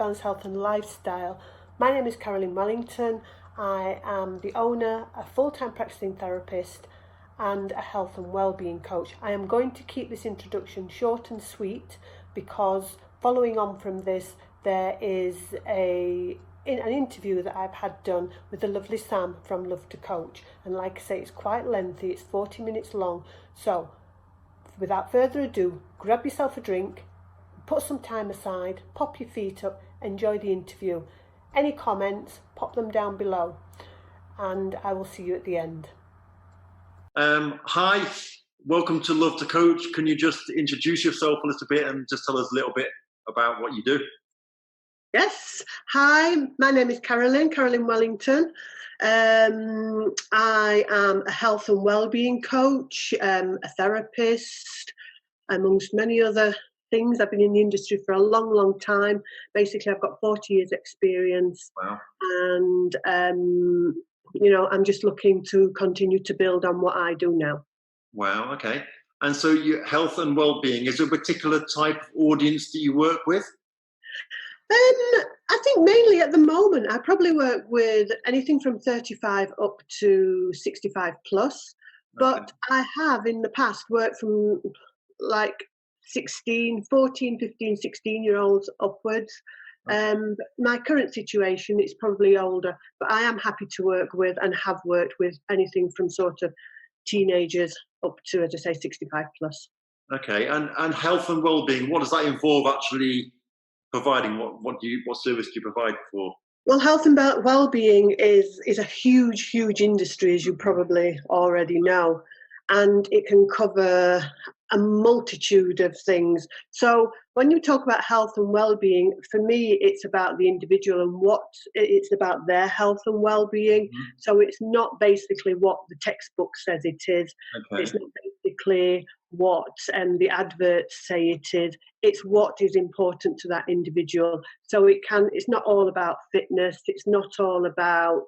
Balance Health and Lifestyle. My name is Carolyn Wellington. I am the owner, a full-time practicing therapist and a health and well-being coach. I am going to keep this introduction short and sweet because following on from this, there is an interview that I've had done with the lovely Sam from Love to Coach. And like I say, it's quite lengthy, it's 40 minutes long. So without further ado, grab yourself a drink, put some time aside, pop your feet up, enjoy the interview. Any comments, pop them down below, and I will see you at the end. Hi, welcome to Love to Coach. Can you just introduce yourself a little bit and just tell us a little bit about what you do? Yes. Hi, my name is Carolyn Wellington. I am a health and well-being coach, a therapist, amongst many other things. I've been in the industry for a long, long time. Basically, I've got 40 years experience. Wow. And, I'm just looking to continue to build on what I do now. Wow, okay. And so your health and well-being, is there a particular type of audience that you work with? I think mainly at the moment, I probably work with anything from 35 up to 65 plus. But Okay. I have in the past worked from like 14, 15, 16-year-olds upwards. Okay. My current situation is probably older, but I am happy to work with and have worked with anything from sort of teenagers up to, as I say, 65 plus. Okay, and health and well-being, what does that involve actually providing? What service do you provide for? Well, health and well-being is a huge, huge industry, as you probably already know, and it can cover a multitude of things. So when you talk about health and well-being, for me, it's about the individual and it's about their health and well-being. Mm-hmm. So it's not basically what the textbook says it is. Okay. It's not basically what the adverts say it is. It's what is important to that individual. So it's not all about fitness. It's not all about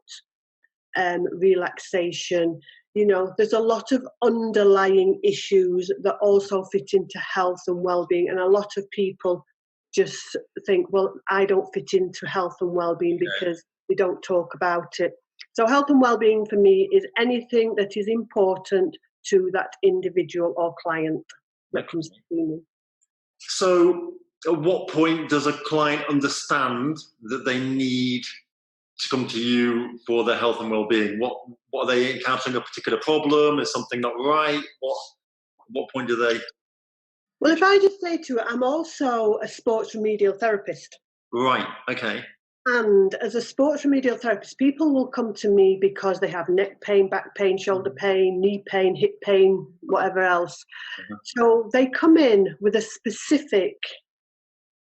relaxation. You know, there's a lot of underlying issues that also fit into health and well-being, and a lot of people just think, well, I don't fit into health and well-being because we don't talk about it. So health and well-being for me is anything that is important to that individual or client that comes to see me. So at what point does a client understand that they need to come to you for their health and well-being? What are they encountering? A particular problem? Is something not right? What point do they? Well, if I just say to it, I'm also a sports remedial therapist. Right. Okay. And as a sports remedial therapist, people will come to me because they have neck pain, back pain, shoulder pain, knee pain, hip pain, whatever else. Mm-hmm. So they come in with a specific,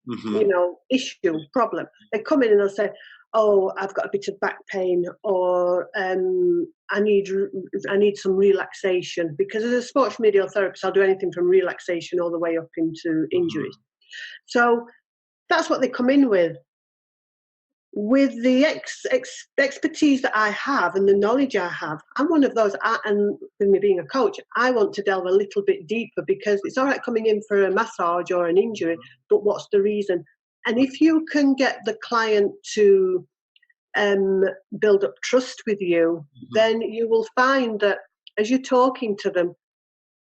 Mm-hmm. issue, problem. They come in and they'll say, oh, I've got a bit of back pain, or I need some relaxation. Because as a sports remedial therapist, I'll do anything from relaxation all the way up into injuries. So that's what they come in with. With the expertise that I have and the knowledge I have, I'm one of those, and with me being a coach, I want to delve a little bit deeper, because it's all right coming in for a massage or an injury, but what's the reason? And if you can get the client to build up trust with you, then you will find that as you're talking to them,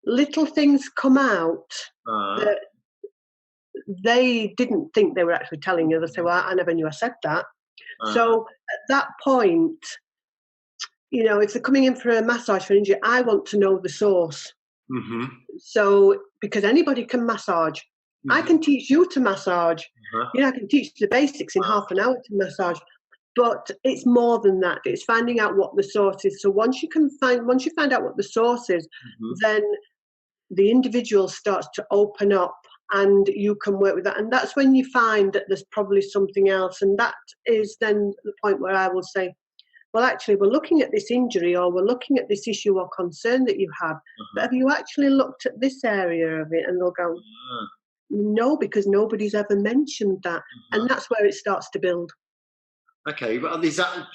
little things come out that they didn't think they were actually telling you. They say, well, I never knew I said that. So at that point, if they're coming in for a massage for injury, I want to know the source. Mm-hmm. So, because anybody can massage. Mm-hmm. I can teach you to massage. Uh-huh. I can teach the basics in half an hour to massage. But it's more than that. It's finding out what the source is. So once you find out what the source is, then the individual starts to open up, and you can work with that. And that's when you find that there's probably something else. And that is then the point where I will say, well, actually, we're looking at this injury, or we're looking at this issue or concern that you have. But have you actually looked at this area of it? And they'll go, no, because nobody's ever mentioned that. And that's where it starts to build. Okay, but is that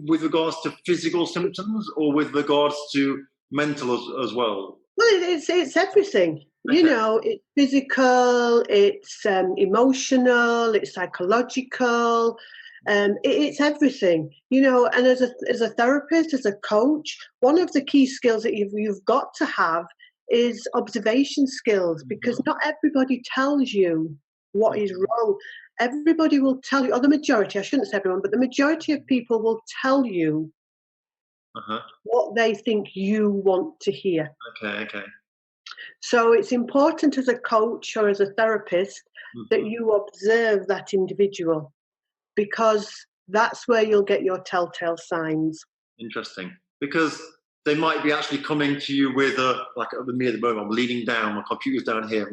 with regards to physical symptoms or with regards to mental as well? Well, it's everything. You know, it's physical, it's emotional, it's psychological, it's everything. You know, and as a therapist, as a coach, one of the key skills that you've got to have is observation skills, because not everybody tells you what is wrong. Everybody will tell you, or the majority, I shouldn't say everyone, but the majority of people will tell you what they think you want to hear. Okay. So it's important as a coach or as a therapist that you observe that individual, because that's where you'll get your telltale signs. Interesting. Because they might be actually coming to you with like with me at the moment, I'm leaning down, my computer's down here,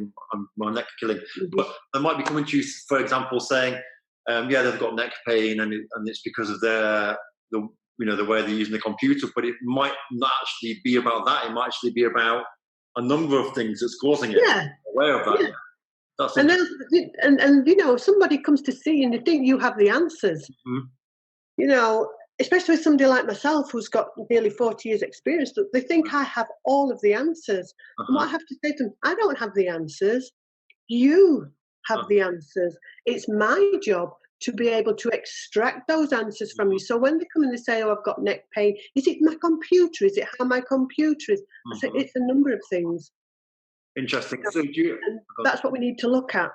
my neck killing. But they might be coming to you, for example, saying, yeah, they've got neck pain and it's because of the way they're using the computer, but it might not actually be about that. It might actually be about a number of things that's causing it. Yeah. Aware of that. Yeah. That's and you know, somebody comes to see you and they think you have the answers. You know, especially with somebody like myself who's got nearly 40 years experience, they think I have all of the answers. And what I have to say to them, I don't have the answers. You have the answers. It's my job to be able to extract those answers from you. So when they come and they say, oh, I've got neck pain, is it my computer? Is it how my computer is? I say, it's a number of things. Interesting. So that's what we need to look at.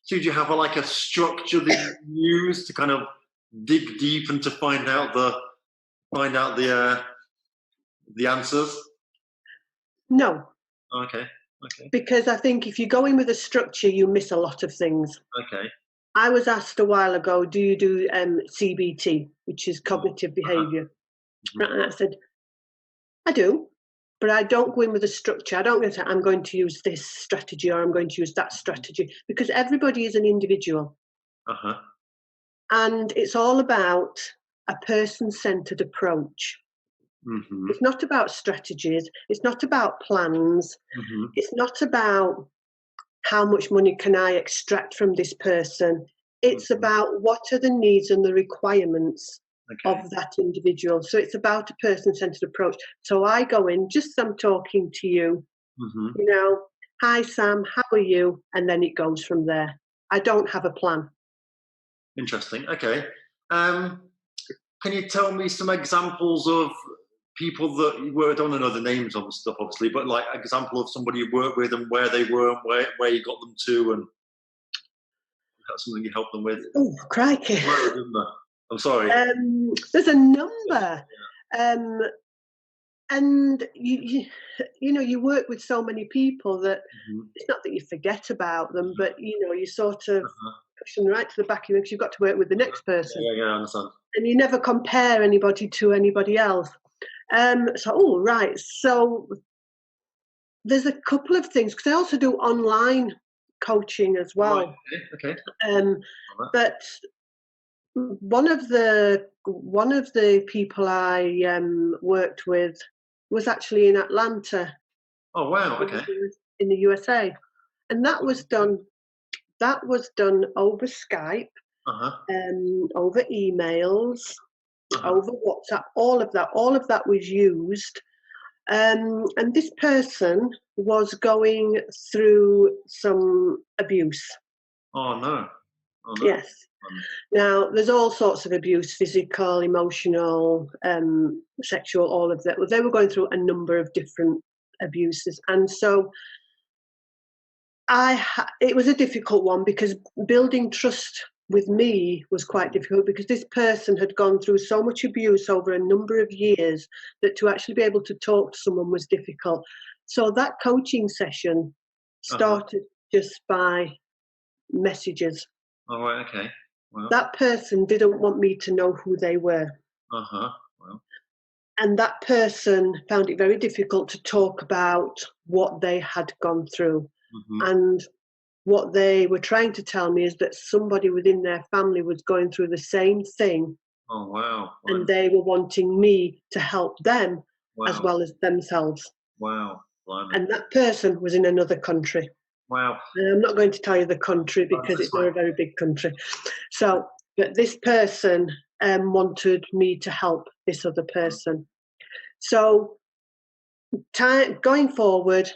So do you have a structure that you use to kind of dig deep and to find out the answers? No. Okay. Because I think if you go in with a structure, you miss a lot of things. Okay. I was asked a while ago, do you do CBT, which is cognitive behaviour? And I said, I do, but I don't go in with a structure. I don't go say, I'm going to use this strategy or I'm going to use that strategy, because everybody is an individual. And it's all about a person-centred approach. It's not about strategies. It's not about plans. It's not about how much money can I extract from this person. It's about what are the needs and the requirements of that individual. So it's about a person-centred approach. So I go in, just I'm talking to you, you know, hi Sam, how are you? And then it goes from there. I don't have a plan. Interesting. Okay. Can you tell me some examples of people that you worked on? I know the names of stuff, obviously, but like example of somebody you worked with and where they were and where you got them to, and that's something you helped them with. Oh, crikey. I'm sorry. There's a number. And you know, you work with so many people that it's not that you forget about them, but you know, you sort of push them right to the back of you because you've got to work with the next person. Yeah, I understand. And you never compare anybody to anybody else. So there's a couple of things, because I also do online coaching as well. Right. Okay. But one of the people I worked with was actually in Atlanta. Oh wow! Okay. In the USA, and that was done over Skype, over emails, over WhatsApp. All of that was used, and this person was going through some abuse. Oh no! Yes. Now, there's all sorts of abuse, physical, emotional, sexual, all of that. Well, they were going through a number of different abuses. And so it was a difficult one, because building trust with me was quite difficult, because this person had gone through so much abuse over a number of years that to actually be able to talk to someone was difficult. So that coaching session started just by messages. Oh, right, okay. Well. That person didn't want me to know who they were. Well. And that person found it very difficult to talk about what they had gone through. And what they were trying to tell me is that somebody within their family was going through the same thing. Oh, wow. And they were wanting me to help them as well as themselves. Wow. And that person was in another country. Wow. And I'm not going to tell you the country because it's not a very big country. So, but this person wanted me to help this other person. So, going forward,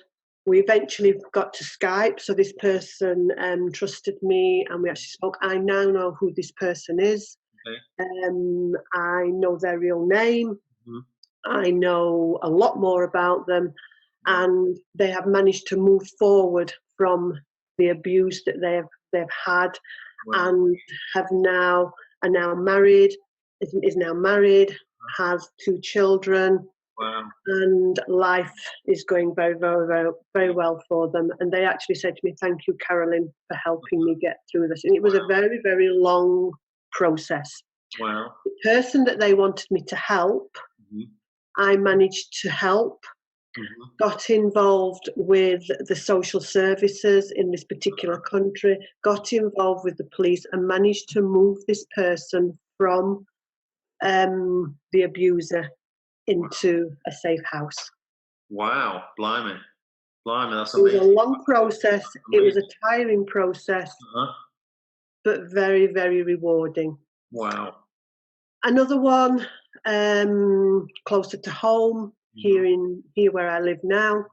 We eventually got to Skype, so this person trusted me, and we actually spoke. I now know who this person is. Okay. I know their real name. I know a lot more about them, and they have managed to move forward from the abuse that they've had, and are now married. Is now married, has 2 children. Wow. And life is going very, very, very, very well for them. And they actually said to me, "Thank you, Carolyn, for helping me get through this." And it was a very, very long process. Wow. The person that they wanted me to help, I managed to help, got involved with the social services in this particular country, got involved with the police, and managed to move this person from the abuser into a safe house. Wow, blimey, that's It was amazing. a long process. It was a tiring process, but very, very rewarding. Wow. Another one closer to home, here where I live now.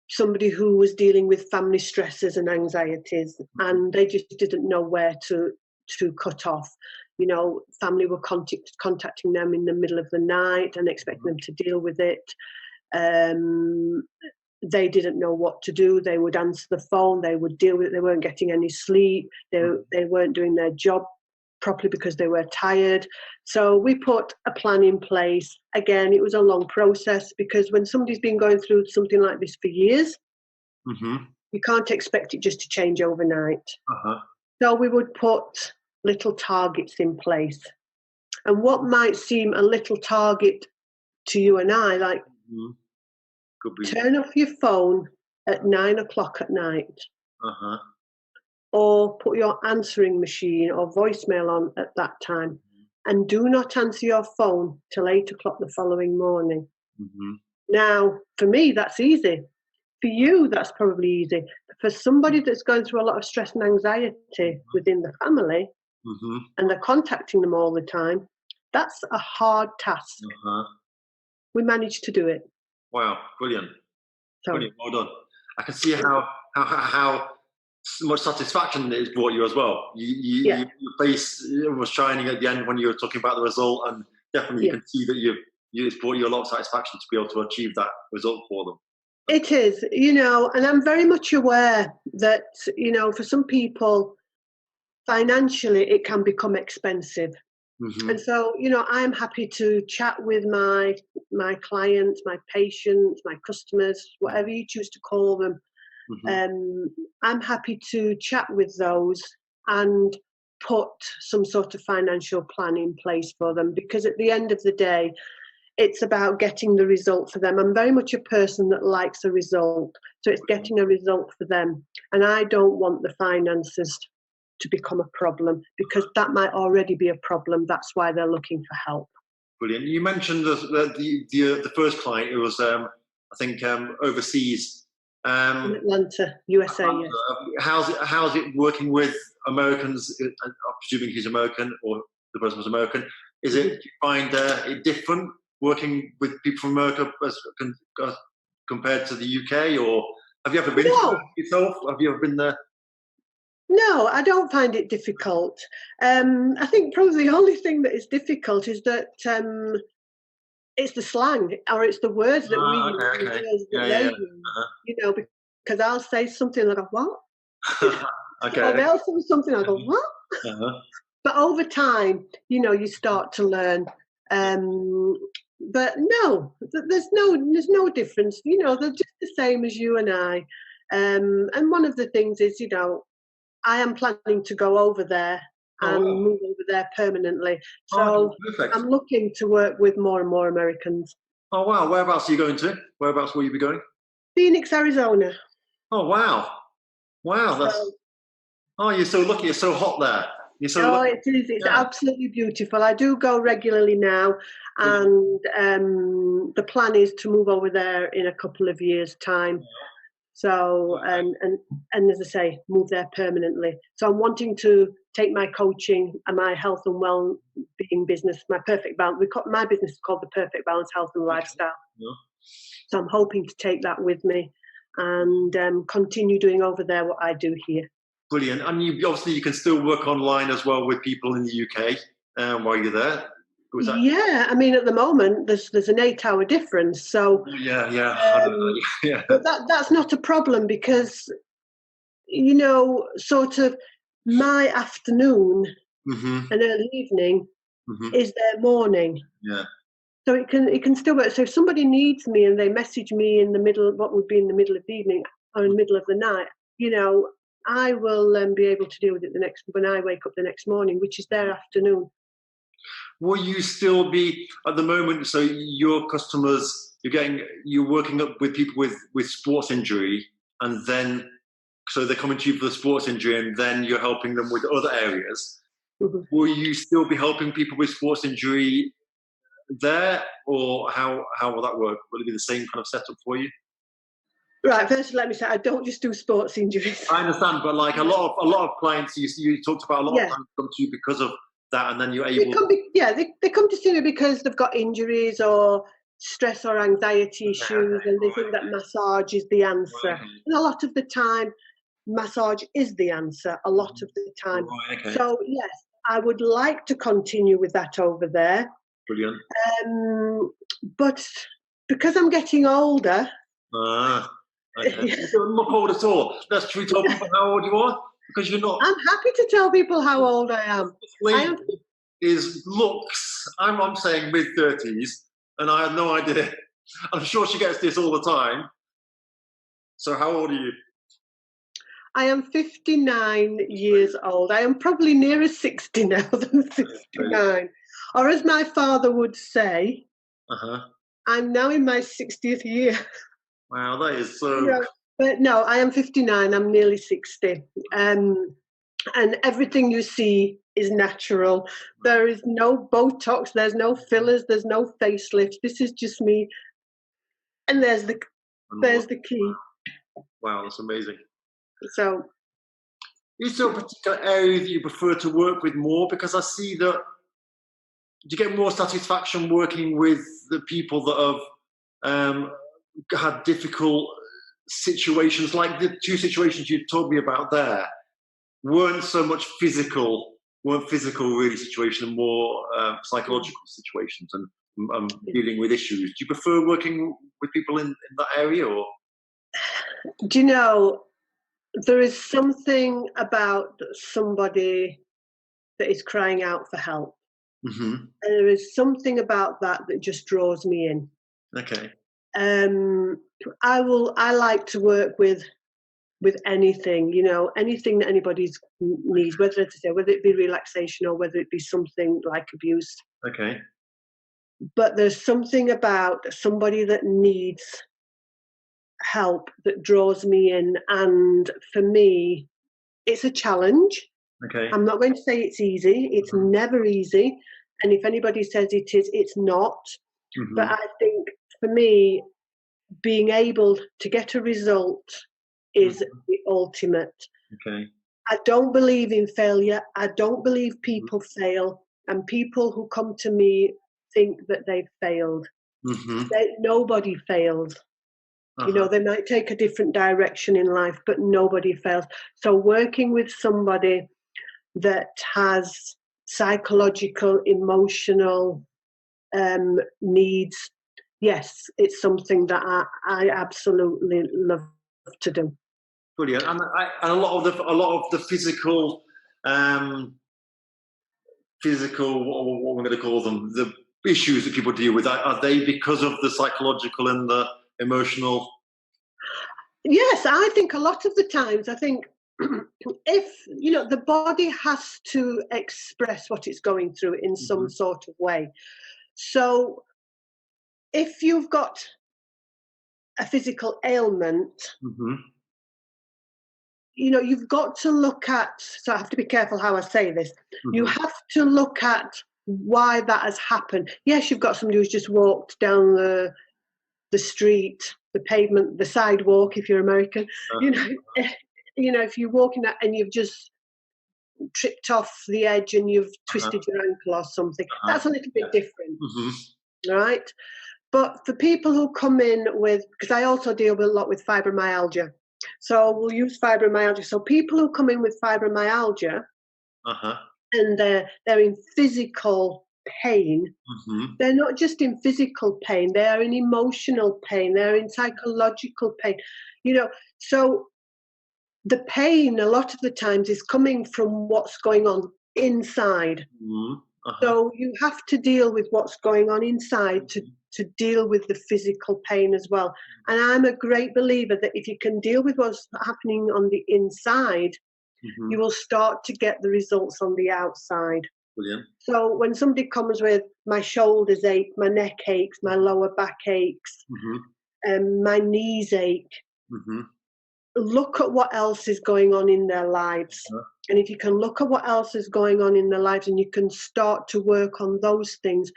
Somebody who was dealing with family stresses and anxieties, and they just didn't know where to cut off. You know, family were contacting them in the middle of the night and expecting them to deal with it. They didn't know what to do. They would answer the phone. They would deal with it. They weren't getting any sleep. They weren't doing their job properly because they were tired. So we put a plan in place. Again, it was a long process, because when somebody's been going through something like this for years, you can't expect it just to change overnight. So we would put little targets in place. And what might seem a little target to you and I, like turn off your phone at 9 o'clock at night, or put your answering machine or voicemail on at that time, and do not answer your phone till 8 o'clock the following morning. Now, for me, that's easy. For you, that's probably easy. For somebody that's going through a lot of stress and anxiety within the family, and they're contacting them all the time, that's a hard task. We managed to do it. Wow, brilliant. So, brilliant, well done. I can see how much satisfaction it's brought you as well. Your face was shining at the end when you were talking about the result, and definitely you can see that it's brought you a lot of satisfaction to be able to achieve that result for them. It is, and I'm very much aware that, for some people, financially it can become expensive. And so, I'm happy to chat with my clients, my patients, my customers, whatever you choose to call them. I'm happy to chat with those and put some sort of financial plan in place for them, because at the end of the day, it's about getting the result for them. I'm very much a person that likes a result, so it's getting a result for them. And I don't want the finances to become a problem, because that might already be a problem. That's why they're looking for help. Brilliant. You mentioned the first client who was, I think, overseas. In Atlanta, USA. Yes. How's it working with Americans? I'm presuming he's American, or the person was American. Is it, do you find it different working with people from America as compared to the UK, or have you ever been yourself? Have you ever been there? No, I don't find it difficult. I think probably the only thing that is difficult is that it's the slang, or it's the words that we use, use, because I'll say something and I go, what? Or they'll say something and I go, what? But over time, you start to learn. But no, there's no difference. They're just the same as you and I. And one of the things is, I am planning to go over there and move over there permanently. So I'm looking to work with more and more Americans. Oh, wow. Whereabouts are you going to? Whereabouts will you be going? Phoenix, Arizona. Oh, wow. Wow. You're so lucky. It's so hot there. You're so lucky. It is. It's absolutely beautiful. I do go regularly now, and the plan is to move over there in a couple of years' time. So, and as I say, move there permanently. So I'm wanting to take my coaching and my health and well-being business, my Perfect Balance. My business is called the Perfect Balance Health and Lifestyle. So I'm hoping to take that with me and continue doing over there what I do here. Brilliant. And you can still work online as well with people in the UK while you're there. Yeah, I mean, at the moment there's an 8-hour difference, so yeah. But that's not a problem because, you know, sort of my afternoon and early evening is their morning. Yeah. So it can still work. So if somebody needs me and they message me in the middle, what would be in the middle of the evening or in the middle of the night, you know, I will be able to deal with it when I wake up the next morning, which is their afternoon. Will you still be at the moment? So your customers, you're working up with people with sports injury, and then so they're coming to you for the sports injury, and then you're helping them with other areas. Will you still be helping people with sports injury there, or how will that work? Will it be the same kind of setup for you? Right. First, let me say I don't just do sports injuries. I understand, but like a lot of clients, you talked about a lot of clients come to you because of that, and then you're able. They come to see me because they've got injuries or stress or anxiety issues, and they think that massage is the answer. Right. And a lot of the time, massage is the answer. A lot of the time. Right, okay. So yes, I would like to continue with that over there. Brilliant. But because I'm getting older. Okay. You don't look old at all. Should we tell people how old you are? Because you're not. I'm happy to tell people how old I am. Is looks. I'm saying mid-30s, and I have no idea. I'm sure she gets this all the time. So how old are you? I am 59 years old. I am probably nearer 60 now than 59. Or as my father would say, I'm now in my 60th year. Wow, that is so. But no, I am 59. I'm nearly 60. And everything you see is natural. There is no Botox. There's no fillers. There's no facelift. This is just me. And there's the key. Wow, that's amazing. So, is there a particular area that you prefer to work with more? Because I see that you get more satisfaction working with the people that have had difficult situations, like the two situations you told me about there weren't so much physical really situations, more psychological situations and dealing with issues. Do you prefer working with people in that area, or? Do you know, there is something about somebody that is crying out for help. And there is something about that just draws me in. Okay. I like to work with anything, you know, anything that anybody needs, whether it be relaxation or whether it be something like abuse. Okay. But there's something about somebody that needs help that draws me in, and for me, it's a challenge. Okay. I'm not going to say it's easy. It's never easy, and if anybody says it is, it's not. But I think for me, being able to get a result is the ultimate. Okay. I don't believe in failure. I don't believe people fail, and people who come to me think that they've failed. Nobody fails. You know, they might take a different direction in life, but nobody fails. So working with somebody that has psychological, emotional needs, yes, it's something that I absolutely love to do. Brilliant. And a lot of the physical, what we're going to call them, the issues that people deal with, are they because of the psychological and the emotional? Yes, I think a lot of the times, I think if, you know, the body has to express what it's going through in some sort of way. So if you've got a physical ailment, you know, you've got to look at, so I have to be careful how I say this, you have to look at why that has happened. Yes, you've got somebody who's just walked down the street, the pavement, the sidewalk, if you're American, you know, if you're walking that and you've just tripped off the edge and you've twisted your ankle or something, that's a little bit different, right? But for people who come in with, because I also deal with a lot with fibromyalgia, so we'll use fibromyalgia. So people who come in with fibromyalgia and they're in physical pain, they're not just in physical pain, they are in emotional pain, they're in psychological pain, you know. So the pain a lot of the times is coming from what's going on inside. So you have to deal with what's going on inside to deal with the physical pain as well. And I'm a great believer that if you can deal with what's happening on the inside, you will start to get the results on the outside. Brilliant. So when somebody comes with my shoulders ache, my neck aches, my lower back aches, my knees ache, look at what else is going on in their lives. And if you can look at what else is going on in their lives and you can start to work on those things,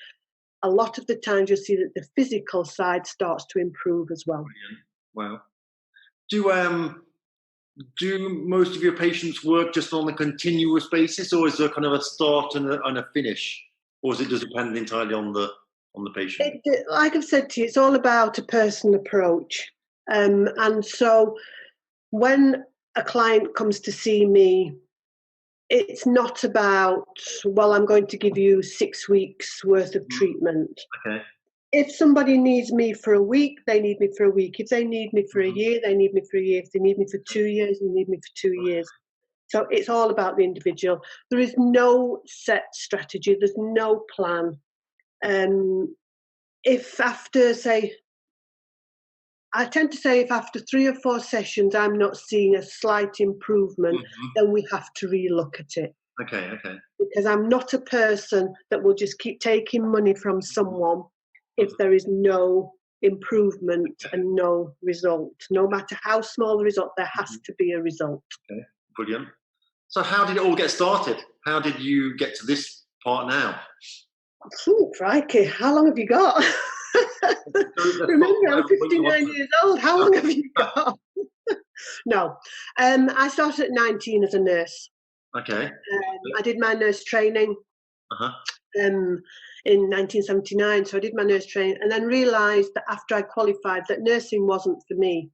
a lot of the times you'll see that the physical side starts to improve as well. Wow. Do most of your patients work just on a continuous basis, or is there kind of a start and a finish, or is it just depend entirely on the patient? Like I've said to you, it's all about a personal approach. And so when a client comes to see me, it's not about, well, I'm going to give you 6 weeks worth of treatment. Okay. If somebody needs me for a week, they need me for a week. If they need me for a year, they need me for a year. If they need me for 2 years, they need me for 2 years. So it's all about the individual. There is no set strategy. There's no plan. If after, say, I tend to say if after 3 or 4 sessions I'm not seeing a slight improvement, then we have to relook at it. Okay. Because I'm not a person that will just keep taking money from someone if there is no improvement and no result. No matter how small the result, there has to be a result. Okay, brilliant. So how did it all get started? How did you get to this part now? Ooh, crikey, how long have you got? Remember, I'm 59 years old. How long have you got? No. I started at 19 as a nurse. Okay. I did my nurse training in 1979. So I did my nurse training and then realised that after I qualified that nursing wasn't for me.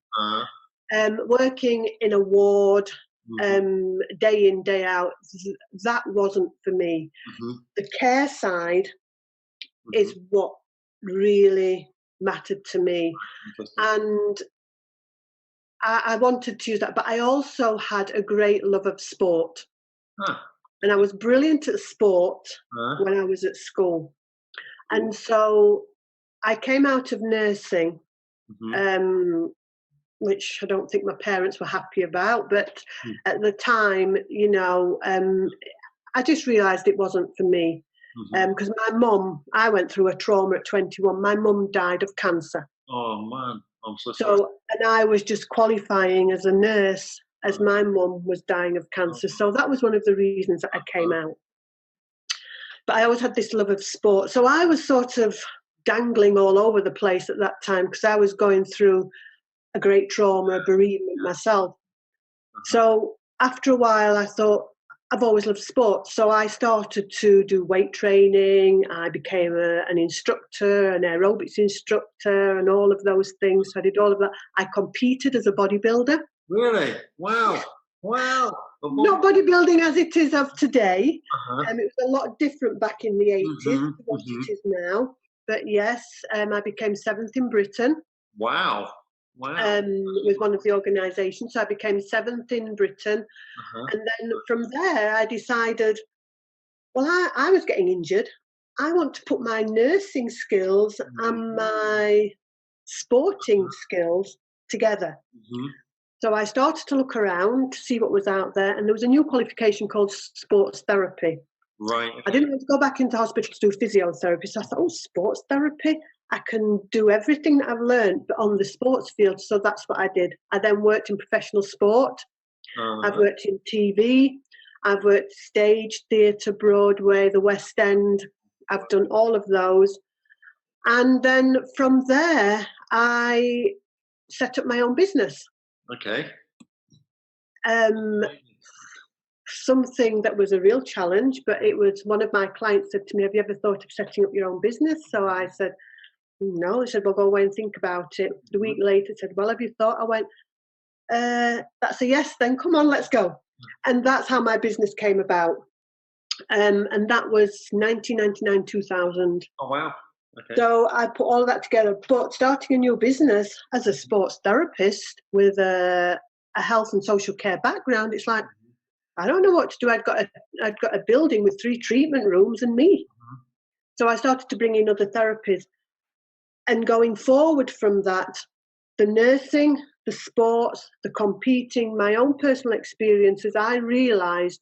Working in a ward day in, day out, that wasn't for me. The care side is what really mattered to me. And I wanted to use that, but I also had a great love of sport. And I was brilliant at sport when I was at school. And so I came out of nursing, which I don't think my parents were happy about, but at the time, you know, I just realised it wasn't for me. Because my mum, I went through a trauma at 21. My mum died of cancer. Oh man, I'm so sorry. And I was just qualifying as a nurse as my mum was dying of cancer. So that was one of the reasons that I came out. But I always had this love of sport. So I was sort of dangling all over the place at that time because I was going through a great trauma, a bereavement myself. So after a while, I thought, I've always loved sport. So I started to do weight training. I became an instructor, an aerobics instructor, and all of those things. So I did all of that. I competed as a bodybuilder. Really? Wow. Not bodybuilding as it is of today. It was a lot different back in the 80s to what it is now. But yes, I became 7th in Britain. Wow. With one of the organisations. So I became 7th in Britain. And then from there, I decided, well, I was getting injured. I want to put my nursing skills and my sporting skills together. So I started to look around to see what was out there. And there was a new qualification called sports therapy. Right. I didn't want to go back into hospital to do physiotherapy. So I thought, oh, sports therapy. I can do everything that I've learned, but on the sports field. So that's what I did. I then worked in professional sport. I've worked in TV. I've worked stage, theatre, Broadway, the West End. I've done all of those. And then from there, I set up my own business. Okay. Something that was a real challenge, but it was one of my clients said to me, have you ever thought of setting up your own business? So I said, No, I said, well, go away and think about it. The week later, said, well, have you thought? I went, that's a yes, then come on, let's go. And that's how my business came about. And that was 1999, 2000. Oh, wow. Okay. So I put all of that together. But starting a new business as a sports therapist with a health and social care background, it's like, I don't know what to do. I'd got a building with 3 treatment rooms and me. So I started to bring in other therapies. And going forward from that, the nursing, the sports, the competing, my own personal experiences, I realised,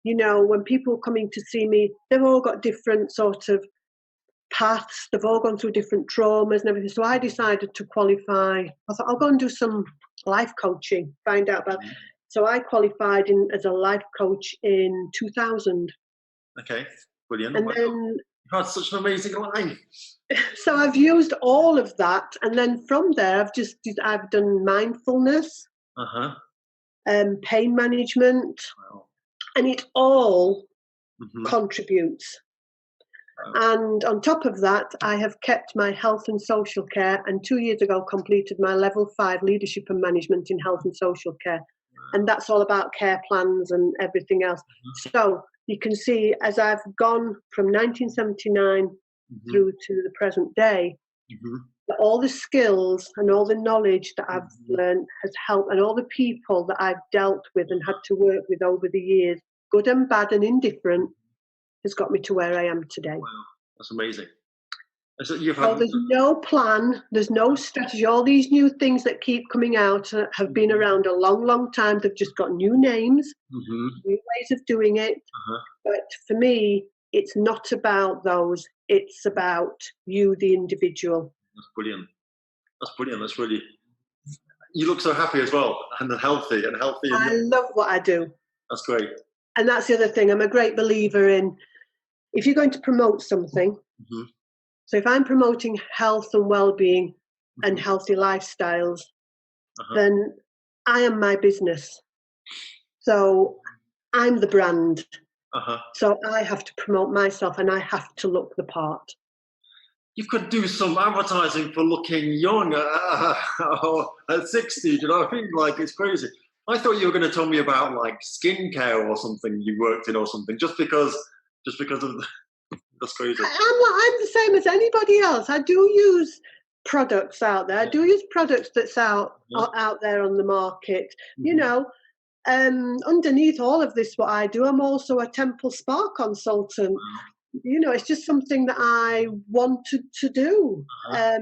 when people are coming to see me, they've all got different sort of paths. They've all gone through different traumas and everything. So I decided to qualify. I thought I'll go and do some life coaching, find out about. So I qualified as a life coach in 2000. Okay, brilliant. And wow. then You had such an amazing life. So I've used all of that, and then from there I've done mindfulness, pain management, Wow. and it all contributes. Wow. And on top of that, I have kept my health and social care, and 2 years ago completed my level 5 leadership and management in health and social care. Wow. And that's all about care plans and everything else. So you can see, as I've gone from 1979 through to the present day, that all the skills and all the knowledge that I've learned has helped, and all the people that I've dealt with and had to work with over the years, good and bad and indifferent, has got me to where I am today. Wow, that's amazing. So there's no plan, there's no strategy. All these new things that keep coming out have been around a long, long time. They've just got new names, new ways of doing it. But for me, it's not about those. It's about you, the individual. That's brilliant. That's brilliant. That's really. You look so happy as well, and healthy. I love what I do. That's great. And that's the other thing. I'm a great believer in, if you're going to promote something, so if I'm promoting health and well-being and healthy lifestyles, then I am my business. So I'm the brand. So I have to promote myself, and I have to look the part. You could do some advertising for looking young at 60, I think, like, it's crazy. I thought you were going to tell me about, like, skincare or something you worked in or something, just because of that's crazy. I'm the same as anybody else. I do use products out there. I do use products that's out there on the market. Underneath all of this, what I do, I'm also a Temple Spa consultant. It's just something that I wanted to do. I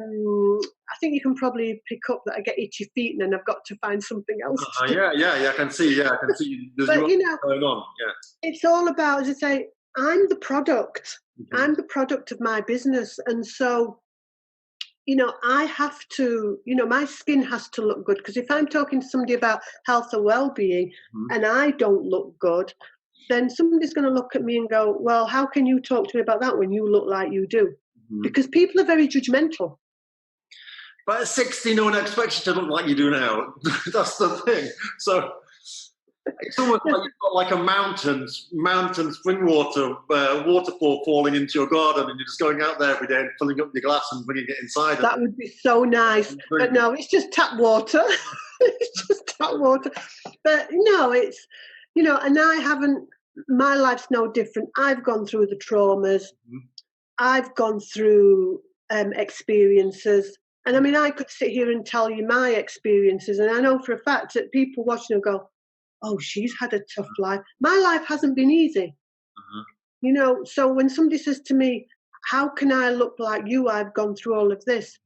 think you can probably pick up that I get itchy feet, and then I've got to find something else. Yeah, I can see. Yeah, I can see. There's but going on. Yeah, it's all about, as I say, I'm the product. I'm the product of my business, and so I have to. My skin has to look good, because if I'm talking to somebody about health and well-being, and I don't look good, then somebody's going to look at me and go, well, how can you talk to me about that when you look like you do? Because people are very judgmental. But at 60, no one expects you to look like you do now. That's the thing. So it's almost like you've got like a mountain spring waterfall falling into your garden, and you're just going out there every day and filling up your glass and bringing it inside. That would be so nice. But no, it's just tap water. It's just tap water. But no, it's, and I haven't, my life's no different. I've gone through the traumas. I've gone through experiences. And I mean, I could sit here and tell you my experiences, and I know for a fact that people watching will go, oh, she's had a tough life. My life hasn't been easy. So when somebody says to me, how can I look like you? I've gone through all of this.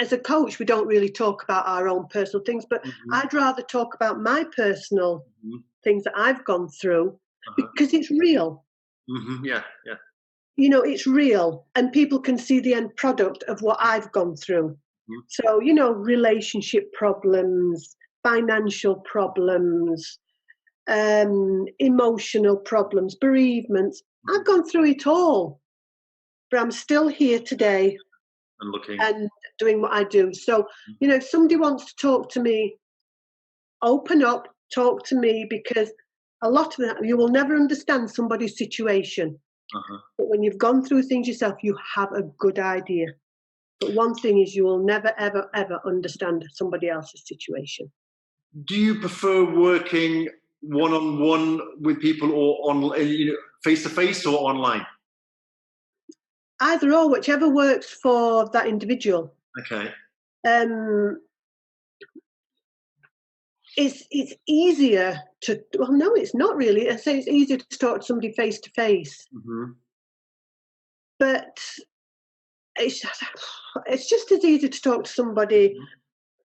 As a coach, we don't really talk about our own personal things, but I'd rather talk about my personal things that I've gone through, because it's real. Yeah. It's real, and people can see the end product of what I've gone through. So, relationship problems, financial problems, emotional problems, bereavements. I've gone through it all, but I'm still here today and looking and doing what I do. So, if somebody wants to talk to me, open up, talk to me, because a lot of that, you will never understand somebody's situation. But when you've gone through things yourself, you have a good idea. But one thing is, you will never, ever, ever understand somebody else's situation. Do you prefer working one-on-one with people, or on, face-to-face, or online? Either or, whichever works for that individual. Okay. It's easier to, well, no, it's not really. I say it's easier to talk to somebody face to face, but it's just as easy to talk to somebody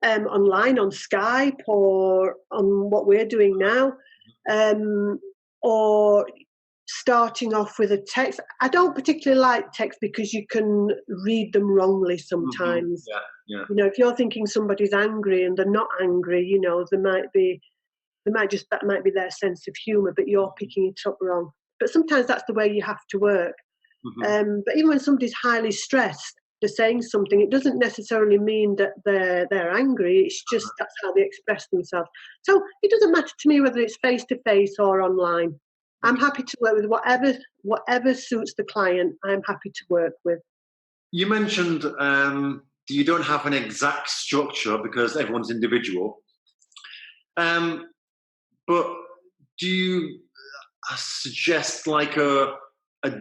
online, on Skype, or on what we're doing now, or starting off with a text. I don't particularly like text because you can read them wrongly sometimes. Yeah. If you're thinking somebody's angry and they're not angry, that might be their sense of humour, but you're picking it up wrong. But sometimes that's the way you have to work. But even when somebody's highly stressed, they're saying something, it doesn't necessarily mean that they're angry. It's just that's how they express themselves. So it doesn't matter to me whether it's face to face or online. I'm happy to work with whatever suits the client. I'm happy to work with. You mentioned you don't have an exact structure because everyone's individual. But do you suggest like a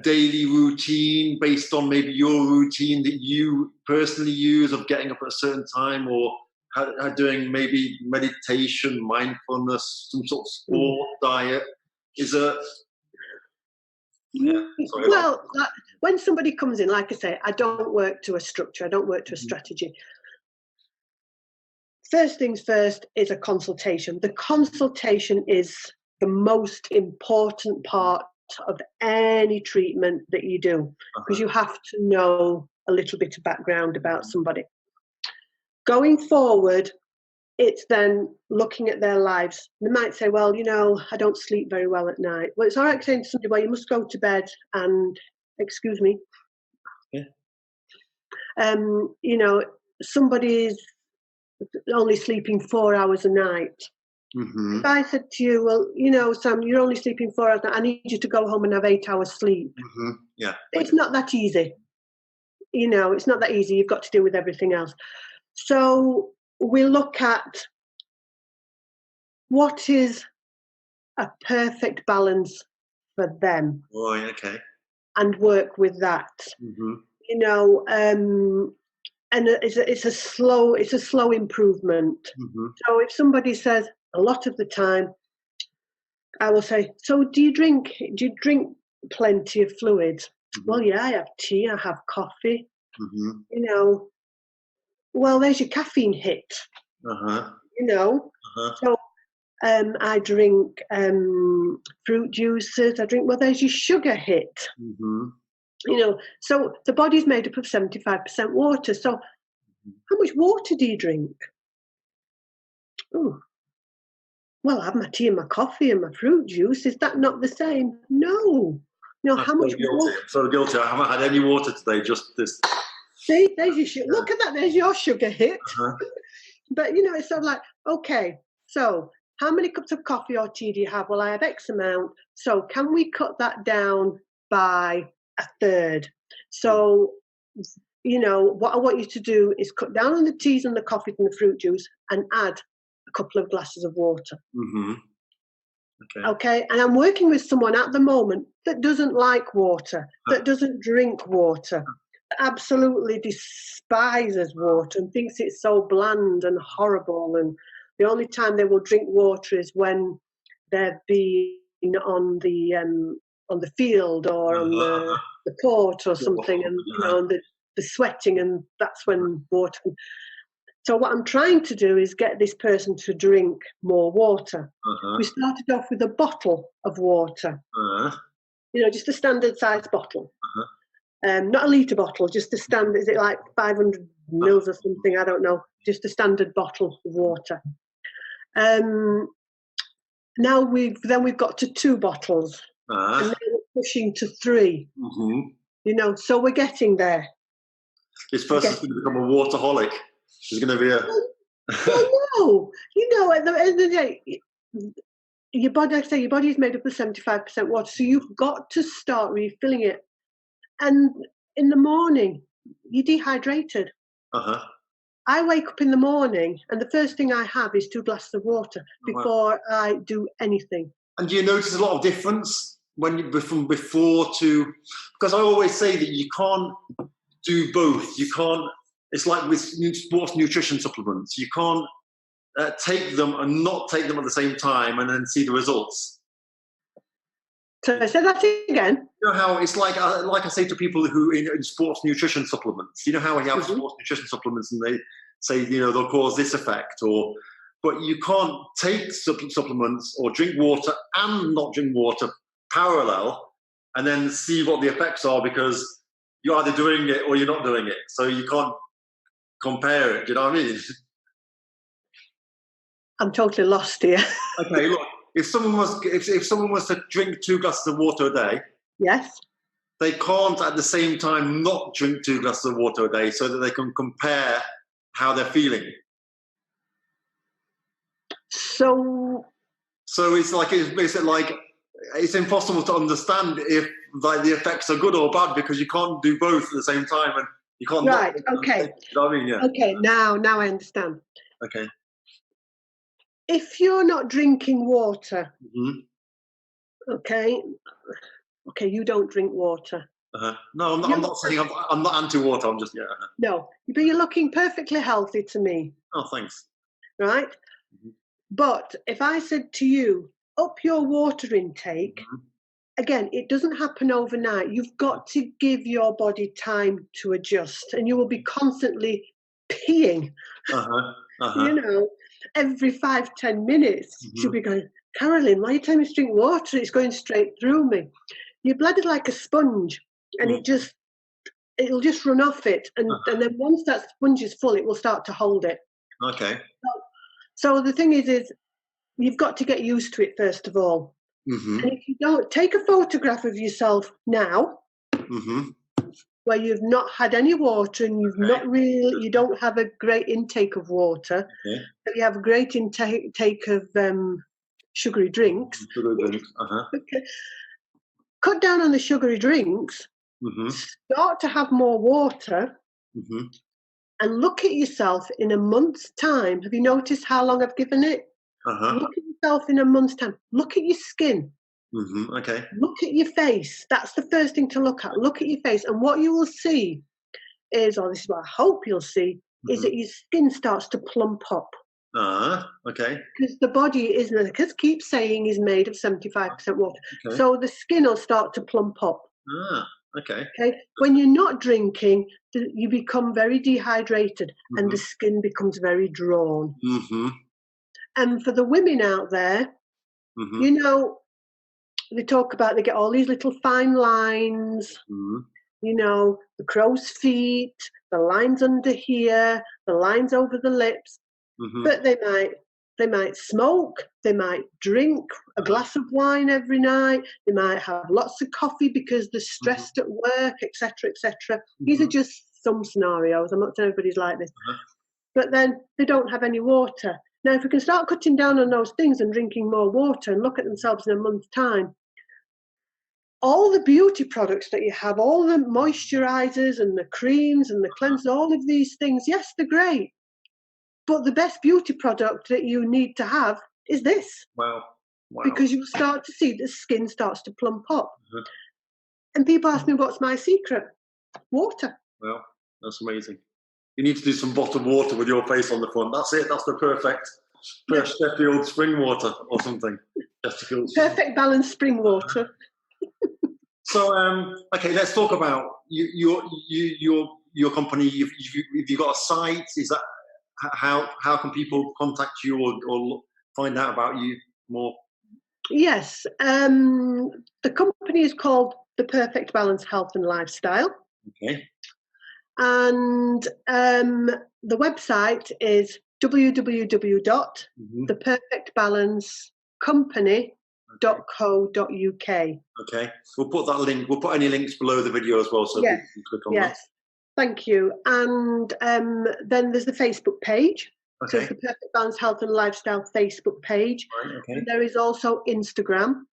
daily routine based on maybe your routine that you personally use, of getting up at a certain time, or doing maybe meditation, mindfulness, some sort of sport, diet? When somebody comes in, like I say, I don't work to a structure. I don't work to a strategy. First things first is a consultation. The consultation is the most important part of any treatment that you do, because you have to know a little bit of background about somebody. Going forward, it's then looking at their lives. They might say, well, I don't sleep very well at night. Well, it's all right saying to somebody, well, you must go to bed and, excuse me, somebody's only sleeping 4 hours a night. If I said to you, well, Sam, you're only sleeping 4 hours a night, I need you to go home and have 8 hours sleep. It's not that easy. It's not that easy. You've got to deal with everything else. So we look at what is a perfect balance for them. Right, okay. And work with that. And it's a slow improvement. So if somebody says, a lot of the time, I will say, so do you drink plenty of fluids? Well, yeah, I have tea, I have coffee. Well, there's your caffeine hit. So I drink fruit juices. Well, there's your sugar hit. So the body's made up of 75% water. So how much water do you drink? Oh, well, I have my tea and my coffee and my fruit juice. Is that not the same? No. How much water? I'm so guilty. I haven't had any water today, just this. See, there's your sugar. Look at that. There's your sugar hit. But, it's sort of like, okay, so how many cups of coffee or tea do you have? Well, I have X amount. So can we cut that down by a third? So, what I want you to do is cut down on the teas and the coffees and the fruit juice and add a couple of glasses of water. Okay. And I'm working with someone at the moment that doesn't like water, that doesn't drink water, absolutely despises water and thinks it's so bland and horrible, and the only time they will drink water is when they're being on the field or on the court or something, and and the sweating, and that's when water. So what I'm trying to do is get this person to drink more water. We started off with a bottle of water, just a standard size bottle. Not a litre bottle, just a standard, is it like 500 mils or something? I don't know, just a standard bottle of water. Now we've got to 2 bottles, and then we're pushing to 3. So we're getting there. This person's going to become a waterholic. She's going to be a... Well, no. At the end of the day, your body, like I say, your body is made up of 75% water, so you've got to start refilling it. And in the morning, you're dehydrated. Uh-huh. I wake up in the morning and the first thing I have is 2 glasses of water before I do anything. And do you notice a lot of difference when you from before to? Because I always say that you can't do both. You can't. It's like with sports nutrition supplements. You can't take them and not take them at the same time and then see the results. So I said that again. You know how it's like I say to people who in sports nutrition supplements. You know how we have sports nutrition supplements and they say they'll cause this effect, but you can't take supplements or drink water and not drink water parallel and then see what the effects are, because you're either doing it or you're not doing it. So you can't compare it. Do you know what I mean? I'm totally lost here. Okay, look. If someone was to drink 2 glasses of water a day, yes, they can't at the same time not drink 2 glasses of water a day, so that they can compare how they're feeling. So it's basically like it's impossible to understand if the effects are good or bad, because you can't do both at the same time, and you can't. Right. Okay. You know what I mean? Yeah. Okay. Now I understand. Okay. If you're not drinking water, okay, you don't drink water. No, I'm not saying I'm not anti-water. I'm just No, but you're looking perfectly healthy to me. Oh, thanks. Right, but if I said to you, up your water intake, again, it doesn't happen overnight. You've got to give your body time to adjust, and you will be constantly peeing. Every 5-10 minutes, she'll be going, Carolyn, why are you telling me to drink water? It's going straight through me. Your blood is like a sponge, and it'll just run off it. And then once that sponge is full, it will start to hold it. Okay. So the thing is you've got to get used to it, first of all. And if you don't, take a photograph of yourself now, where you've not had any water and you don't have a great intake of water, but you have a great intake of sugary drinks. Okay. Cut down on the sugary drinks, start to have more water, and look at yourself in a month's time. Have you noticed how long I've given it? Look at yourself in a month's time. Look at your skin. Okay. Look at your face. That's the first thing to look at. Look at your face. And what you will see is, or this is what I hope you'll see, is that your skin starts to plump up. Okay. Because the body because keep saying is made of 75% water. Okay. So the skin will start to plump up. Okay. Okay. When you're not drinking, you become very dehydrated and the skin becomes very drawn. And for the women out there, they talk about, they get all these little fine lines, the crow's feet, the lines under here, the lines over the lips. But they might smoke, they might drink a glass of wine every night, they might have lots of coffee because they're stressed at work, etc., etc. These are just some scenarios. I'm not saying everybody's like this. But then they don't have any water. Now, if we can start cutting down on those things and drinking more water and look at themselves in a month's time, all the beauty products that you have, all the moisturizers and the creams and the cleansers, all of these things, yes, they're great. But the best beauty product that you need to have is this. Wow. Because you start to see the skin starts to plump up. And people ask me, what's my secret? Water. Well, that's amazing. You need to do some bottled water with your face on the front. That's it. That's the perfect Sheffield spring water or something. Perfect balanced spring water. So, okay, let's talk about your company. If you've got a site, is that how can people contact you or find out about you more? Yes, the company is called The Perfect Balance Health and Lifestyle. Okay. And the website is www.theperfectbalancecompany.co.uk. Okay, we'll put that link. We'll put any links below the video as well, so people can click on that. Yes, thank you. And then there's the Facebook page. Okay. So it's the Perfect Balance Health and Lifestyle Facebook page. Right. Okay. And there is also Instagram.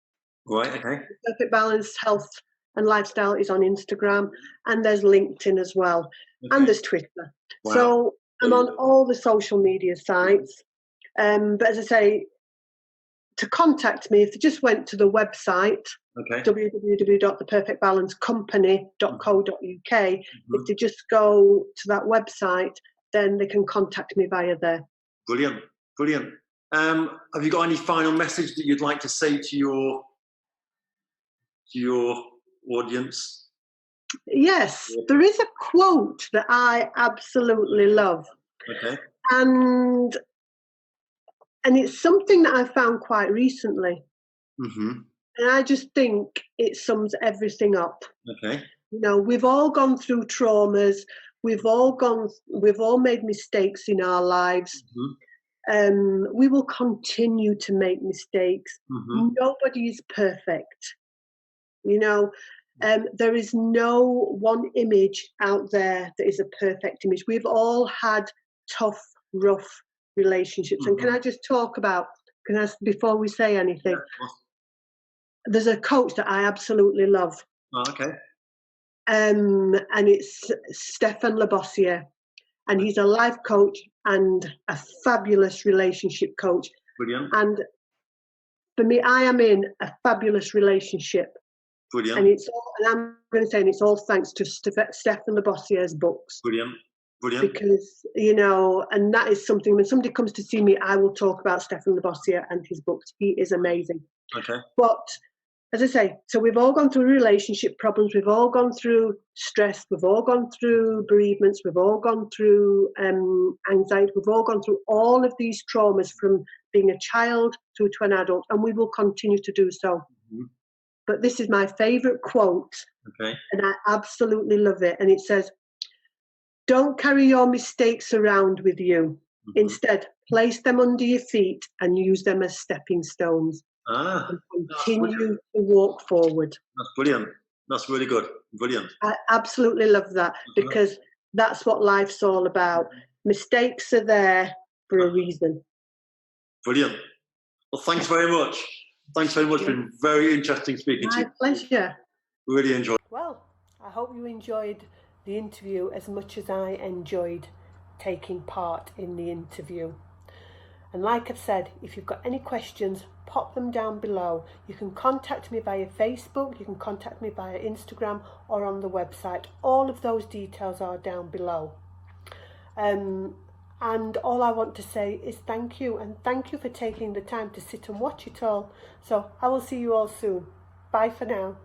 Right. Okay. Perfect Balance Health and lifestyle is on Instagram, and there's LinkedIn as well, and there's Twitter. Wow. So I'm on all the social media sites. But as I say, to contact me, if they just went to the website, www.theperfectbalancecompany.co.uk, if they just go to that website, then they can contact me via there. Brilliant, brilliant. Have you got any final message that you'd like to say to your audience? Yes, there is a quote that I absolutely love. Okay. And it's something that I found quite recently. And I just think it sums everything up. Okay. You know, we've all gone through traumas. We've all made mistakes in our lives. We will continue to make mistakes. Nobody is perfect. You know, there is no one image out there that is a perfect image. We've all had tough, rough relationships. And can I just talk about, before we say anything, there's a coach that I absolutely love. Oh, okay. And it's Stefan Labossiere. And he's a life coach and a fabulous relationship coach. Brilliant. And for me, I am in a fabulous relationship. Brilliant. And I'm going to say, it's all thanks to Stefan Labossiere's books. Brilliant. Brilliant. Because, you know, and that is something, when somebody comes to see me, I will talk about Stefan Labossiere and his books. He is amazing. Okay. But as I say, so we've all gone through relationship problems, we've all gone through stress, we've all gone through bereavements, we've all gone through anxiety, we've all gone through all of these traumas from being a child through to an adult, and we will continue to do so. But this is my favourite quote, and I absolutely love it, and it says, "Don't carry your mistakes around with you. Instead, place them under your feet and use them as stepping stones. And continue to walk forward." That's brilliant. That's really good. Brilliant. I absolutely love that, because that's what life's all about. Mistakes are there for a reason. Brilliant. Well, thanks very much. Thanks very much. It's been very interesting speaking to you. My pleasure. Really enjoyed. Well, I hope you enjoyed the interview as much as I enjoyed taking part in the interview. And like I've said, if you've got any questions, pop them down below. You can contact me via Facebook, you can contact me via Instagram, or on the website. All of those details are down below. And all I want to say is thank you, and thank you for taking the time to sit and watch it all. So I will see you all soon. Bye for now.